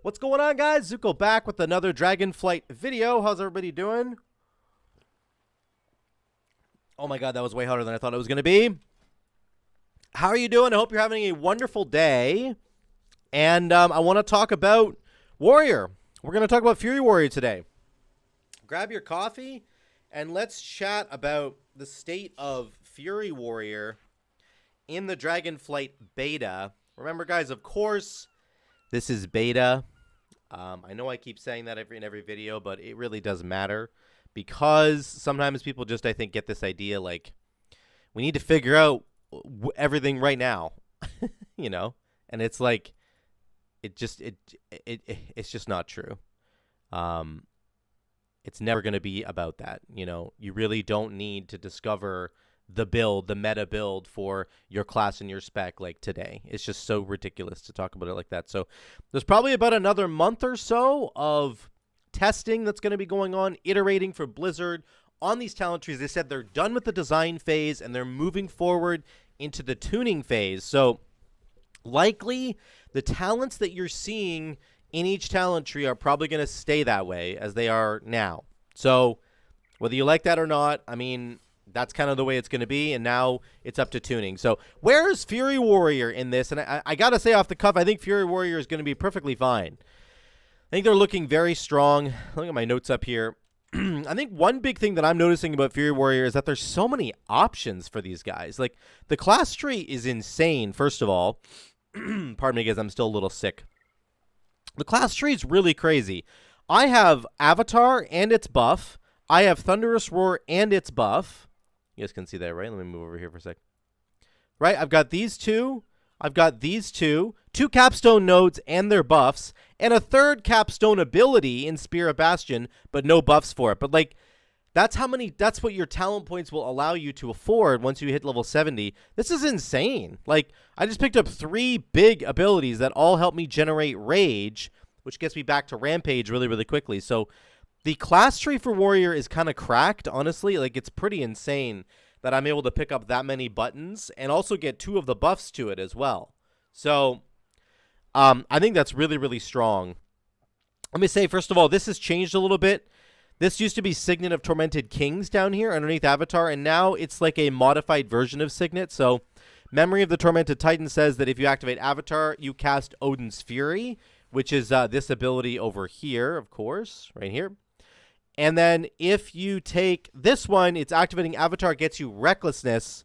What's going on, guys? Zuko back with another Dragonflight video. How's everybody doing? Oh my god, that was way harder than I thought it was going to be. How are you doing? I hope you're having a wonderful day. And I want to talk about Warrior. We're going to talk about Fury Warrior today. Grab your coffee and let's chat about the state of Fury Warrior in the Dragonflight beta. Remember, guys, of course, this is beta. I know I keep saying that in every video, but it really does matter because sometimes people just, I think, get this idea like we need to figure out everything right now, you know, and it's like it's just not true. It's never going to be about that. You know, you really don't need to discover the build, the meta build for your class and your spec like today. It's just so ridiculous to talk about it like that. So there's probably about another month or so of testing that's going to be going on, iterating for Blizzard on these talent trees. They said they're done with the design phase and they're moving forward into the tuning phase. So likely the talents that you're seeing in each talent tree are probably going to stay that way as they are now. So whether you like that or not, I mean, that's kind of the way it's going to be, and now it's up to tuning. So where's Fury Warrior in this? And I got to say off the cuff, I think Fury Warrior is going to be perfectly fine. I think they're looking very strong. Look at my notes up here. I think one big thing that I'm noticing about Fury Warrior is that there's so many options for these guys. Like, the class tree is insane, first of all. Pardon me, guys, I'm still a little sick. The class tree is really crazy. I have Avatar and its buff. I have Thunderous Roar and its buff. You guys can see that, right? Let me move over here for a sec. Right, I've got these two. I've got these two capstone nodes and their buffs, and a third capstone ability in Spear of Bastion, but no buffs for it. But, like, that's what your talent points will allow you to afford once you hit level 70. This is insane. Like, I just picked up 3 big abilities that all help me generate rage, which gets me back to Rampage really, really quickly. So the class tree for Warrior is kind of cracked, honestly. Like, it's pretty insane that I'm able to pick up that many buttons and also get 2 of the buffs to it as well. So I think that's really, really strong. Let me say, first of all, this has changed a little bit. This used to be Signet of Tormented Kings down here underneath Avatar, and now it's like a modified version of Signet. So Memory of the Tormented Titan says that if you activate Avatar, you cast Odin's Fury, which is this ability over here, of course, right here. And then if you take this one, it's activating Avatar, gets you Recklessness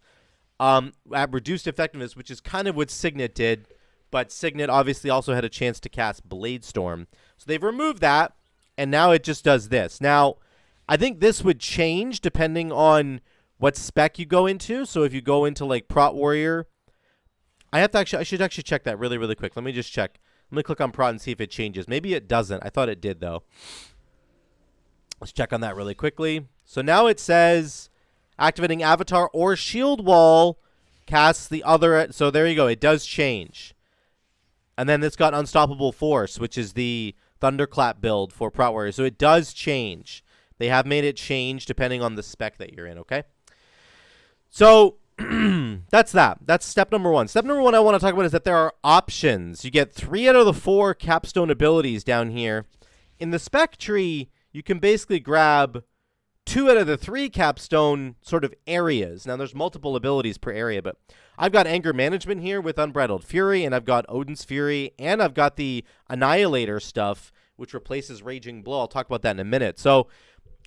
at reduced effectiveness, which is kind of what Signet did. But Signet obviously also had a chance to cast Blade Storm. So they've removed that, and now it just does this. Now, I think this would change depending on what spec you go into. So if you go into, like, Prot Warrior, I should actually check that really, really quick. Let me just check. Let me click on Prot and see if it changes. Maybe it doesn't. I thought it did, though. Let's check on that really quickly. So now it says activating Avatar or Shield Wall casts the other. So there you go. It does change. And then it's got Unstoppable Force, which is the Thunderclap build for Prot Warrior. So it does change. They have made it change depending on the spec that you're in, okay? So that's that. That's step number 1. Step number 1 I want to talk about is that there are options. You get 3 out of the 4 capstone abilities down here. In the spec tree, you can basically grab 2 out of the 3 capstone sort of areas. Now, there's multiple abilities per area, but I've got Anger Management here with Unbridled Fury, and I've got Odin's Fury, and I've got the Annihilator stuff, which replaces Raging Blow. I'll talk about that in a minute. So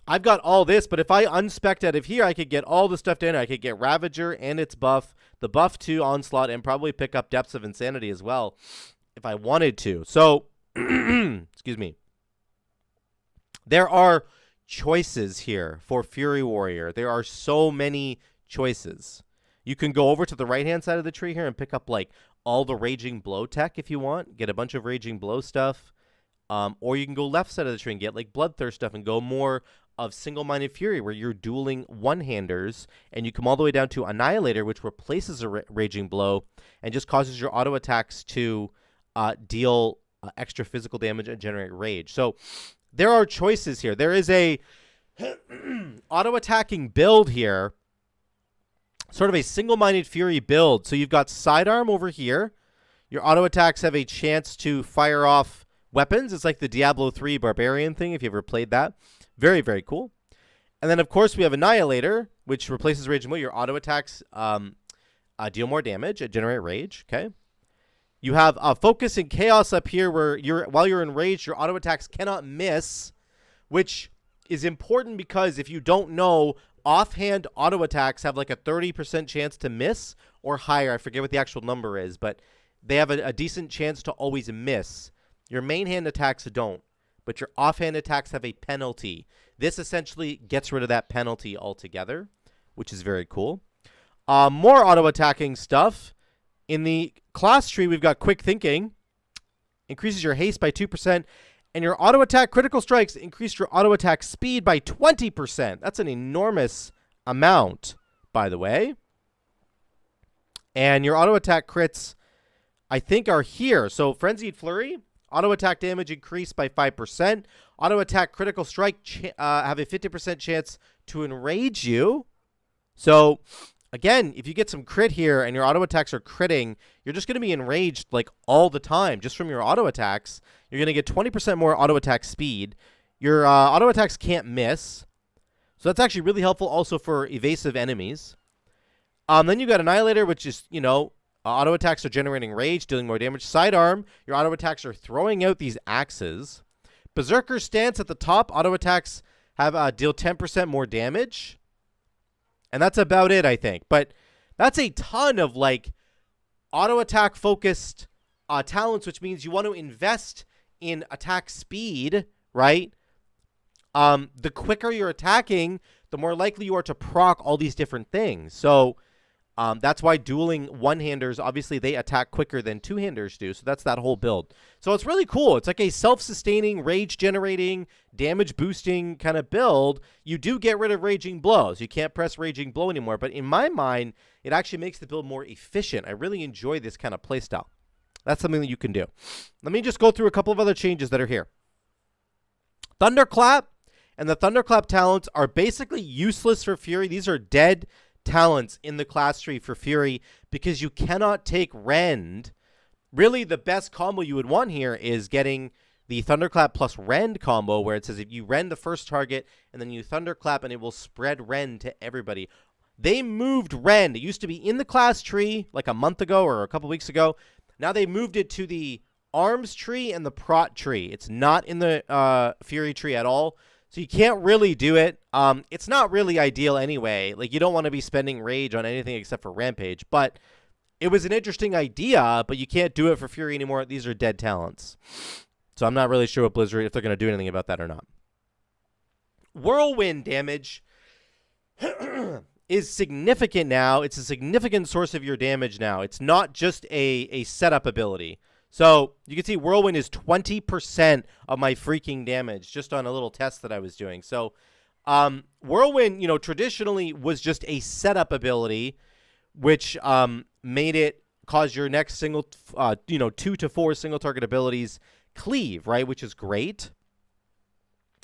I've got all this, but if I unspec'd out of here, I could get all the stuff down. I could get Ravager and its buff, the buff to Onslaught, and probably pick up Depths of Insanity as well if I wanted to. So, excuse me. There are choices here for Fury Warrior. There are so many choices. You can go over to the right-hand side of the tree here and pick up, like, all the Raging Blow tech if you want. Get a bunch of Raging Blow stuff. Or you can go left side of the tree and get, like, Bloodthirst stuff and go more of Single-Minded Fury where you're dueling one-handers. And you come all the way down to Annihilator, which replaces a Raging Blow and just causes your auto attacks to deal extra physical damage and generate rage. So there are choices here. There is a auto-attacking build here, sort of a single-minded Fury build. So you've got Sidearm over here. Your auto attacks have a chance to fire off weapons. It's like the Diablo 3 Barbarian thing, if you ever played that. Very, very cool. And then, of course, we have Annihilator, which replaces Rage and Will. Your auto attacks deal more damage, generate rage, okay? You have Focus and Chaos up here, where while you're enraged, your auto attacks cannot miss, which is important because if you don't know, offhand auto attacks have like a 30% chance to miss or higher. I forget what the actual number is, but they have a decent chance to always miss. Your main hand attacks don't, but your offhand attacks have a penalty. This essentially gets rid of that penalty altogether, which is very cool. More auto-attacking stuff. In the class tree, we've got Quick Thinking. Increases your haste by 2%. And your auto-attack critical strikes increase your auto-attack speed by 20%. That's an enormous amount, by the way. And your auto-attack crits, I think, are here. So Frenzied Flurry, auto-attack damage increased by 5%. Auto-attack critical strike have a 50% chance to enrage you. So, again, if you get some crit here and your auto-attacks are critting, you're just going to be enraged like all the time just from your auto-attacks. You're going to get 20% more auto-attack speed. Your auto-attacks can't miss. So that's actually really helpful also for evasive enemies. Then you got Annihilator, which is, you know, auto attacks are generating rage, dealing more damage. Sidearm, your auto attacks are throwing out these axes. Berserker Stance at the top, auto attacks have deal 10% more damage. And that's about it, I think. But that's a ton of, like, auto attack focused talents, which means you want to invest in attack speed, right? The quicker you're attacking, the more likely you are to proc all these different things. So that's why dueling one-handers, obviously they attack quicker than two-handers do. So that's that whole build. So it's really cool. It's like a self-sustaining, rage-generating, damage-boosting kind of build. You do get rid of Raging Blows. You can't press Raging Blow anymore. But in my mind, it actually makes the build more efficient. I really enjoy this kind of playstyle. That's something that you can do. Let me just go through a couple of other changes that are here. Thunderclap and the Thunderclap talents are basically useless for Fury. These are dead talents in the class tree for Fury because you cannot take Rend. Really, the best combo you would want here is getting the Thunderclap plus Rend combo, where it says if you Rend the first target and then you Thunderclap and it will spread Rend to everybody. They moved Rend. It used to be in the class tree like a month ago or a couple weeks ago. Now they moved it to the Arms tree and the Prot tree. It's not in the Fury tree at all. So you can't really do it. It's not really ideal anyway. Like, you don't want to be spending rage on anything except for Rampage. But it was an interesting idea, but you can't do it for Fury anymore. These are dead talents. So I'm not really sure what Blizzard, if they're going to do anything about that or not. Whirlwind damage is significant now. It's a significant source of your damage now. It's not just a setup ability. So you can see Whirlwind is 20% of my freaking damage just on a little test that I was doing. So Whirlwind, you know, traditionally was just a setup ability, which made it cause your next single, 2 to 4 single target abilities cleave, right? Which is great.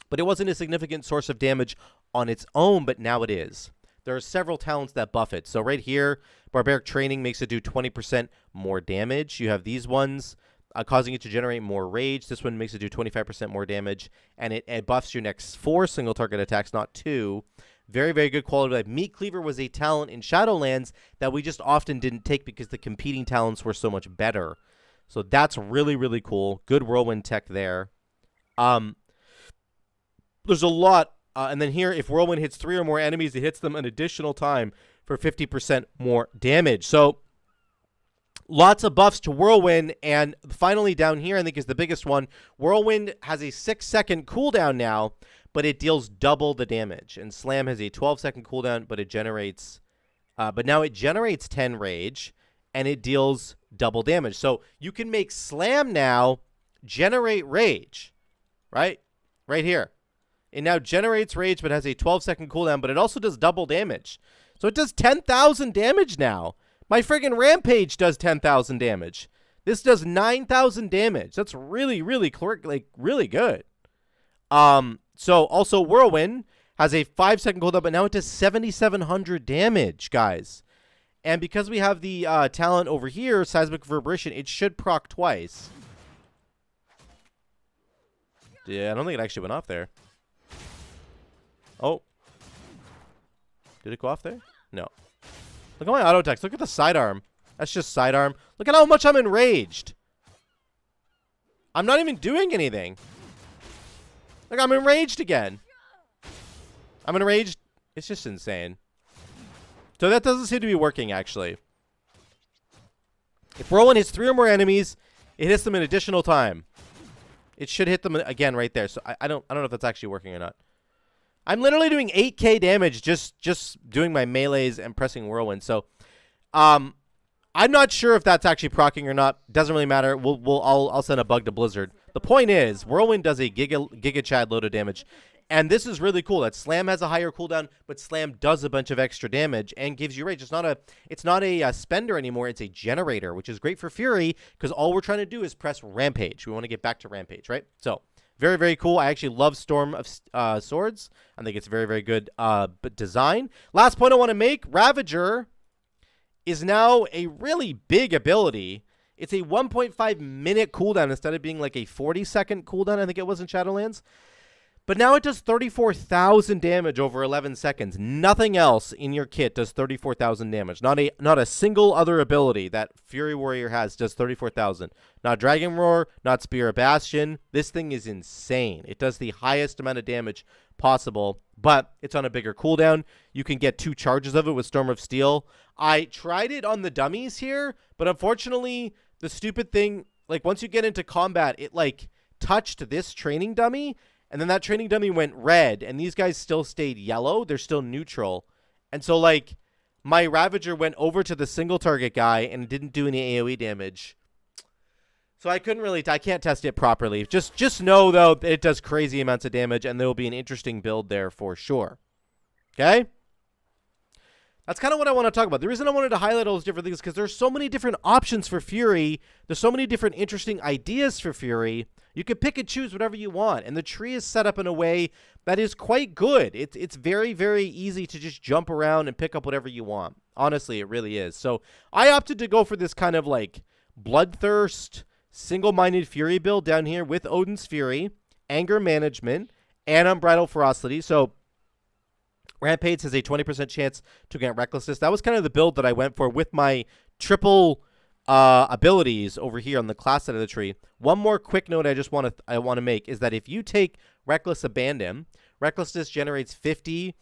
But it wasn't a significant source of damage on its own, but now it is. There are several talents that buff it. So right here, Barbaric Training makes it do 20% more damage. You have these ones causing it to generate more rage. This one makes it do 25% more damage. And it buffs your next 4 single target attacks, not 2. Very, very good quality. Like Meat Cleaver was a talent in Shadowlands that we just often didn't take because the competing talents were so much better. So that's really, really cool. Good Whirlwind tech there. There's a lot. And then here, if Whirlwind hits 3 or more enemies, it hits them an additional time for 50% more damage. So lots of buffs to Whirlwind. And finally down here, I think is the biggest one. Whirlwind has a 6-second cooldown now, but it deals double the damage. And Slam has a 12-second cooldown, but it generates, but now it generates 10 rage, and it deals double damage. So you can make Slam now generate rage, right? Right here. It now generates rage, but has a 12-second cooldown, but it also does double damage. So it does 10,000 damage now. My friggin' Rampage does 10,000 damage. This does 9,000 damage. That's really, really, really good. So also Whirlwind has a 5-second cooldown, but now it does 7,700 damage, guys. And because we have the talent over here, Seismic Reverberation, it should proc twice. Yeah, I don't think it actually went off there. Oh. Did it go off there? No. Look at my auto attacks. Look at the sidearm. That's just sidearm. Look at how much I'm enraged. I'm not even doing anything. Like, I'm enraged again. I'm enraged. It's just insane. So that doesn't seem to be working, actually. If Whirlwind hits 3 or more enemies, it hits them an additional time. It should hit them again right there. So I don't know if that's actually working or not. I'm literally doing 8k damage just doing my melees and pressing Whirlwind. So I'm not sure if that's actually proccing or not. Doesn't really matter. I'll send a bug to Blizzard. The point is, Whirlwind does a Giga Chad load of damage. And this is really cool that Slam has a higher cooldown, but Slam does a bunch of extra damage and gives you rage. It's not a spender anymore. It's a generator, which is great for Fury because all we're trying to do is press Rampage. We want to get back to Rampage, right? So very, very cool. I actually love Storm of Swords. I think it's very, very good design. Last point I want to make, Ravager is now a really big ability. It's a 1.5 minute cooldown instead of being like a 40-second cooldown, I think it was in Shadowlands. But now it does 34,000 damage over 11 seconds. Nothing else in your kit does 34,000 damage. Not a single other ability that Fury Warrior has does 34,000. Not Dragon Roar, not Spear of Bastion. This thing is insane. It does the highest amount of damage possible, but it's on a bigger cooldown. You can get 2 charges of it with Storm of Steel. I tried it on the dummies here, but unfortunately, the stupid thing, like once you get into combat, it like touched this training dummy, and then that training dummy went red, and these guys still stayed yellow. They're still neutral. And so, like, my Ravager went over to the single target guy and didn't do any AoE damage. So I couldn't really, I can't test it properly. Just know, though, that it does crazy amounts of damage, and there will be an interesting build there for sure. Okay? That's kind of what I want to talk about. The reason I wanted to highlight all those different things is because there's so many different options for Fury. There's so many different interesting ideas for Fury. You can pick and choose whatever you want, and the tree is set up in a way that is quite good. It's very, very easy to just jump around and pick up whatever you want. Honestly, it really is. So I opted to go for this kind of like Bloodthirst, single-minded Fury build down here with Odin's Fury, Anger Management, and Unbridled Ferocity. So Rampage has a 20% chance to get Recklessness. That was kind of the build that I went for with my triple abilities over here on the class side of the tree. One more quick note I want to make is that if you take Reckless Abandon, Recklessness generates 50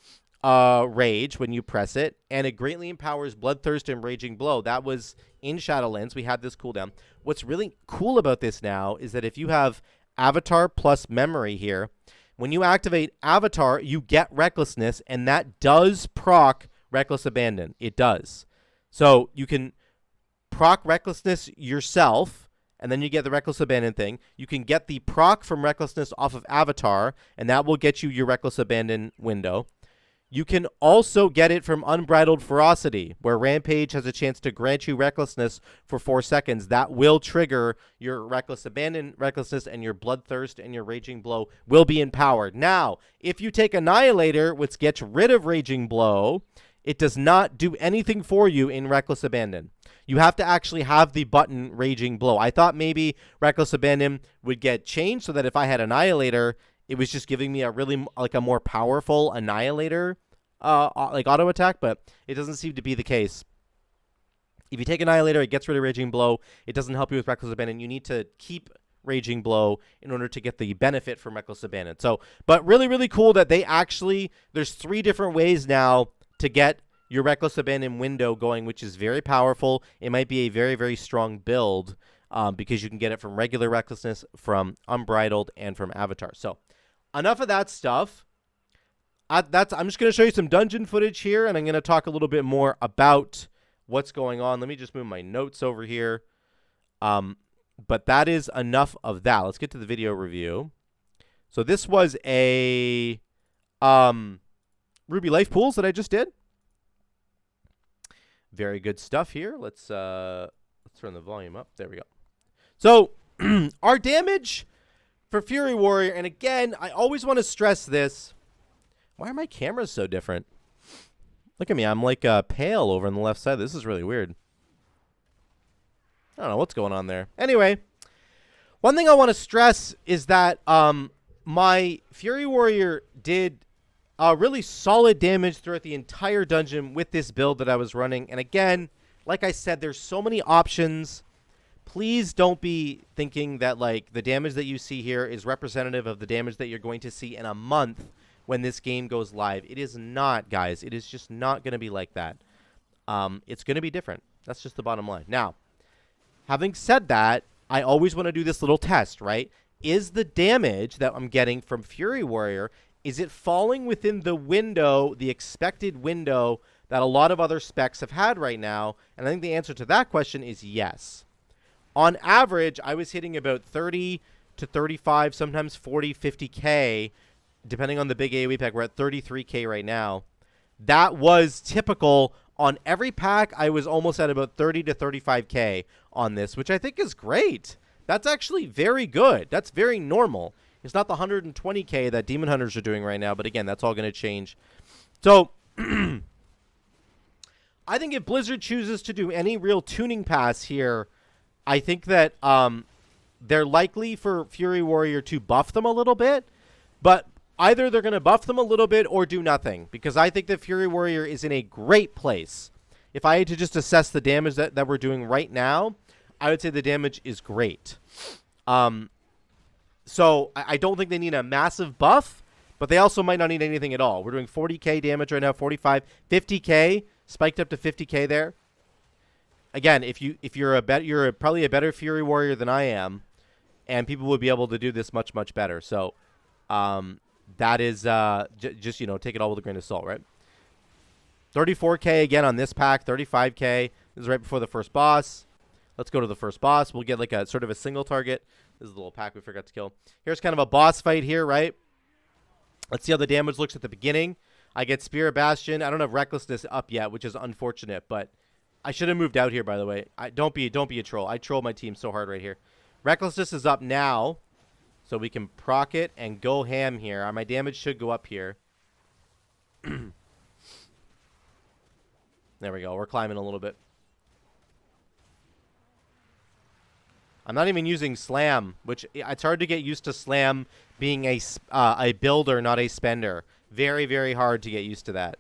rage when you press it, and it greatly empowers Bloodthirst and Raging Blow. That was in Shadowlands. We had this cooldown. What's really cool about this now is that if you have Avatar plus Memory here, when you activate Avatar, you get Recklessness, and that does proc Reckless Abandon. It does. So you can proc Recklessness yourself, and then you get the Reckless Abandon thing. You can get the proc from Recklessness off of Avatar, and that will get you your Reckless Abandon window. You can also get it from Unbridled Ferocity, where Rampage has a chance to grant you Recklessness for 4 seconds. That will trigger your Reckless Abandon Recklessness, and your Bloodthirst and your Raging Blow will be empowered. Now, if you take Annihilator, which gets rid of Raging Blow, it does not do anything for you in Reckless Abandon. You have to actually have the button Raging Blow. I thought maybe Reckless Abandon would get changed so that if I had Annihilator, it was just giving me a really, like, a more powerful Annihilator, like, auto attack, but it doesn't seem to be the case. If you take Annihilator, it gets rid of Raging Blow. It doesn't help you with Reckless Abandon. You need to keep Raging Blow in order to get the benefit from Reckless Abandon. So, but really, really cool that they actually, there's 3 different ways now to get your Reckless Abandon window going, which is very powerful. It might be a very, very strong build because you can get it from regular Recklessness, from Unbridled, and from Avatar. So, enough of that stuff. I'm just going to show you some dungeon footage here, and I'm going to talk a little bit more about what's going on. Let me just move my notes over here. But that is enough of that. Let's get to the video review. So this was a Ruby Life Pools that I just did. Very good stuff here. Let's turn the volume up. There we go. So our damage for Fury Warrior, and again, I always want to stress this. Why are my cameras so different? Look at me. I'm like pale over on the left side. This is really weird. I don't know what's going on there. Anyway, one thing I want to stress is that my Fury Warrior did really solid damage throughout the entire dungeon with this build that I was running. And again, like I said, there's so many options. Please don't be thinking that like the damage that you see here is representative of the damage that you're going to see in a month when this game goes live. It is not, guys. It is just not going to be like that. It's going to be different. That's just the bottom line. Now, having said that, I always want to do this little test, right? Is the damage that I'm getting from Fury Warrior, is it falling within the window, the expected window that a lot of other specs have had right now? And I think the answer to that question is yes. On average, I was hitting about 30 to 35, sometimes 40, 50K, depending on the big AoE pack. We're at 33K right now. That was typical. On every pack, I was almost at about 30 to 35K on this, which I think is great. That's actually very good. That's very normal. It's not the 120K that Demon Hunters are doing right now, but again, that's all going to change. So, I think if Blizzard chooses to do any real tuning pass here, I think that they're likely for Fury Warrior to buff them a little bit, but either they're going to buff them a little bit or do nothing, because I think that Fury Warrior is in a great place. If I had to just assess the damage that we're doing right now, I would say the damage is great. So I don't think they need a massive buff, but they also might not need anything at all. We're doing 40K damage right now, 45, 50K, spiked up to 50K there. Again, if you're probably a better Fury Warrior than I am, and people would be able to do this much, much better. So, that is just, take it all with a grain of salt, right? 34K again on this pack, 35K. This is right before the first boss. Let's go to the first boss. We'll get like a sort of a single target. This is a little pack we forgot to kill. Here's kind of a boss fight here, right? Let's see how the damage looks at the beginning. I get Spear of Bastion. I don't have Recklessness up yet, which is unfortunate, but I should have moved out here, by the way. Don't be a troll. I troll my team so hard right here. Recklessness is up now, so we can proc it and go ham here. My damage should go up here. There we go. We're climbing a little bit. I'm not even using Slam, which it's hard to get used to Slam being a builder, not a spender. Very, very hard to get used to that.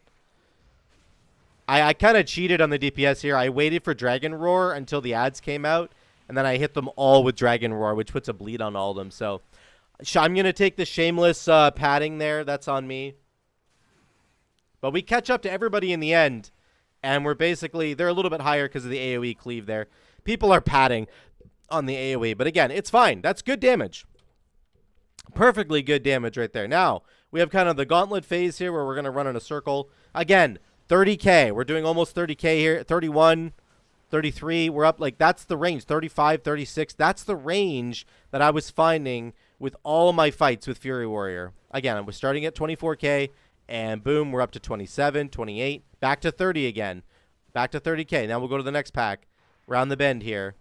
I kind of cheated on the DPS here. I waited for Dragon Roar until the ads came out, and then I hit them all with Dragon Roar, which puts a bleed on all of them. So I'm going to take the shameless padding there. That's on me. But we catch up to everybody in the end, and we're basically, they're a little bit higher because of the AoE cleave there. People are padding on the AoE, but again, it's fine. That's good damage. Perfectly good damage right there. Now, we have kind of the gauntlet phase here where we're going to run in a circle. Again, 30K. We're doing almost 30K here. 31, 33. We're up, like, that's the range. 35, 36. That's the range that I was finding with all of my fights with Fury Warrior. Again, I was starting at 24K, and boom, we're up to 27, 28. Back to 30 again. Back to 30K. Now we'll go to the next pack. Round the bend here.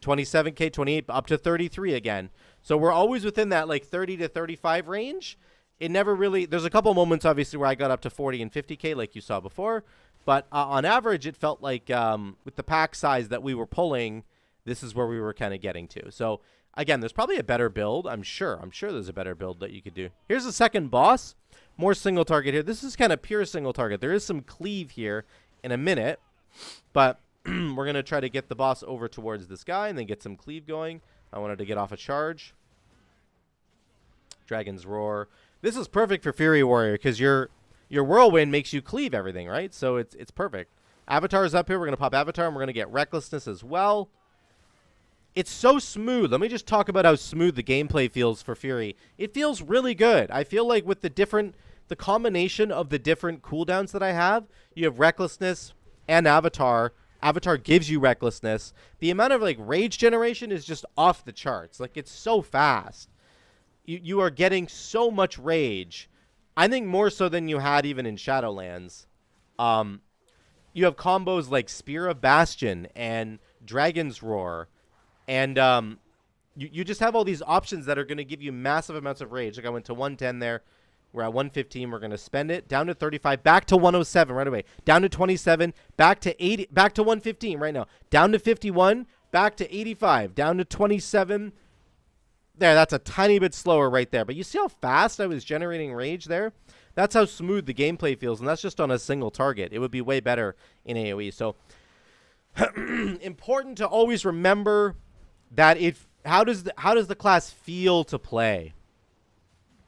27K, 28, up to 33 again. So we're always within that like 30 to 35 range. It never really, there's a couple moments obviously where I got up to 40 and 50K like you saw before. But on average, it felt like with the pack size that we were pulling, this is where we were kind of getting to. So again, there's probably a better build. I'm sure there's a better build that you could do. Here's the second boss. More single target here. This is kind of pure single target. There is some cleave here in a minute. But we're going to try to get the boss over towards this guy and then get some cleave going. I wanted to get off a charge. Dragon's Roar. This is perfect for Fury Warrior because your Whirlwind makes you cleave everything, right? So it's perfect. Avatar's up here. We're going to pop Avatar and we're going to get Recklessness as well. It's so smooth. Let me just talk about how smooth the gameplay feels for Fury. It feels really good. I feel like with the combination of the different cooldowns that I have, you have Recklessness and Avatar. Avatar gives you Recklessness. The amount of like rage generation is just off the charts. Like it's so fast. You are getting so much rage. I think more so than you had even in Shadowlands. You have combos like Spear of Bastion and Dragon's Roar. And you just have all these options that are going to give you massive amounts of rage. Like I went to 110 there. We're at 115. We're going to spend it. Down to 35. Back to 107 right away. Down to 27. Back to 80. Back to 115 right now. Down to 51. Back to 85. Down to 27. There, that's a tiny bit slower right there. But you see how fast I was generating rage there? That's how smooth the gameplay feels, and that's just on a single target. It would be way better in AoE. So important to always remember that how does the class feel to play?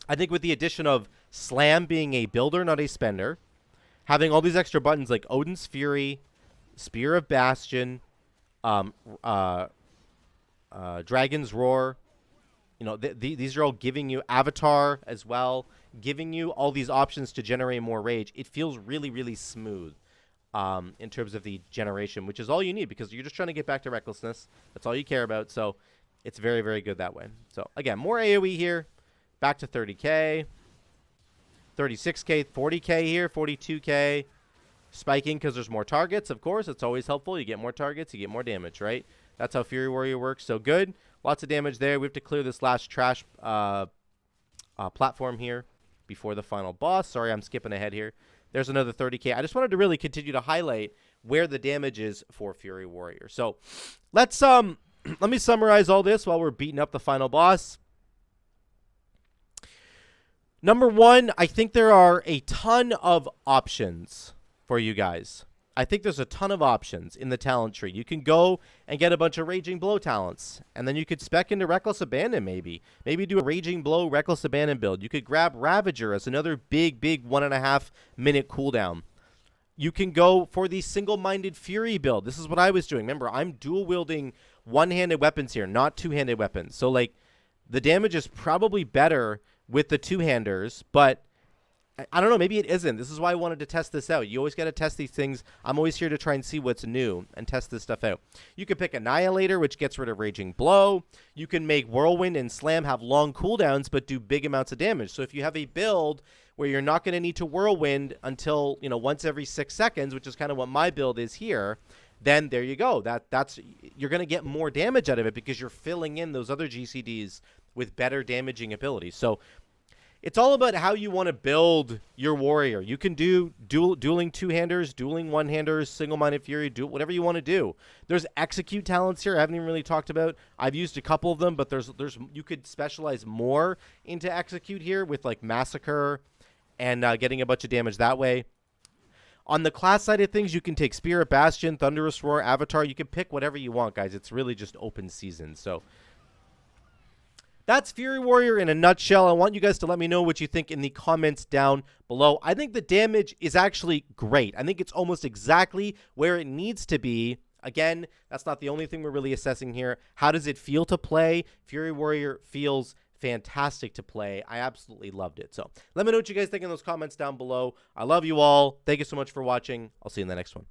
I think with the addition of Slam being a builder, not a spender, having all these extra buttons like Odin's Fury, Spear of Bastion, Dragon's Roar, you know, these are all giving you Avatar as well, giving you all these options to generate more rage. It feels really, really smooth in terms of the generation, which is all you need because you're just trying to get back to recklessness. That's all you care about. So it's very, very good that way. So again, more AoE here, back to 30k, 36k, 40k here, 42k, spiking because there's more targets. Of course, it's always helpful. You get more targets, you get more damage, right? That's how Fury Warrior works. So good. Lots of damage there. We have to clear this last trash platform here before the final boss. Sorry, I'm skipping ahead here. There's another 30k. I just wanted to really continue to highlight where the damage is for Fury Warrior. So let's let me summarize all this while we're beating up the final boss. Number one, I think there are a ton of options for you guys. I think there's a ton of options in the talent tree. You can go and get a bunch of Raging Blow talents, and then you could spec into Reckless Abandon maybe. Maybe do a Raging Blow, Reckless Abandon build. You could grab Ravager as another big 1.5 minute cooldown. You can go for the single-minded Fury build. This is what I was doing. Remember, I'm dual-wielding one-handed weapons here, not two-handed weapons. So, like, the damage is probably better with the two-handers, but I don't know, maybe it isn't. This is why I wanted to test this out. You always got to test these things. I'm always here to try and see what's new and test this stuff out. You can pick Annihilator, which gets rid of Raging Blow. You can make Whirlwind and Slam have long cooldowns but do big amounts of damage. So if you have a build where you're not going to need to Whirlwind until, you know, once every 6 seconds, which is kind of what my build is here, then there you go. That's you're going to get more damage out of it because you're filling in those other GCDs with better damaging abilities. So it's all about how you want to build your warrior. You can do dueling two-handers, dueling one-handers, single-minded fury, do whatever you want to do. There's execute talents here I haven't even really talked about. I've used a couple of them, but there's you could specialize more into execute here with like massacre and getting a bunch of damage that way. On the class side of things, you can take Spear of Bastion, Thunderous Roar, Avatar. You can pick whatever you want, guys. It's really just open season. So that's Fury Warrior in a nutshell. I want you guys to let me know what you think in the comments down below. I think the damage is actually great. I think it's almost exactly where it needs to be. Again, that's not the only thing we're really assessing here. How does it feel to play? Fury Warrior feels fantastic to play. I absolutely loved it. So let me know what you guys think in those comments down below. I love you all. Thank you so much for watching. I'll see you in the next one.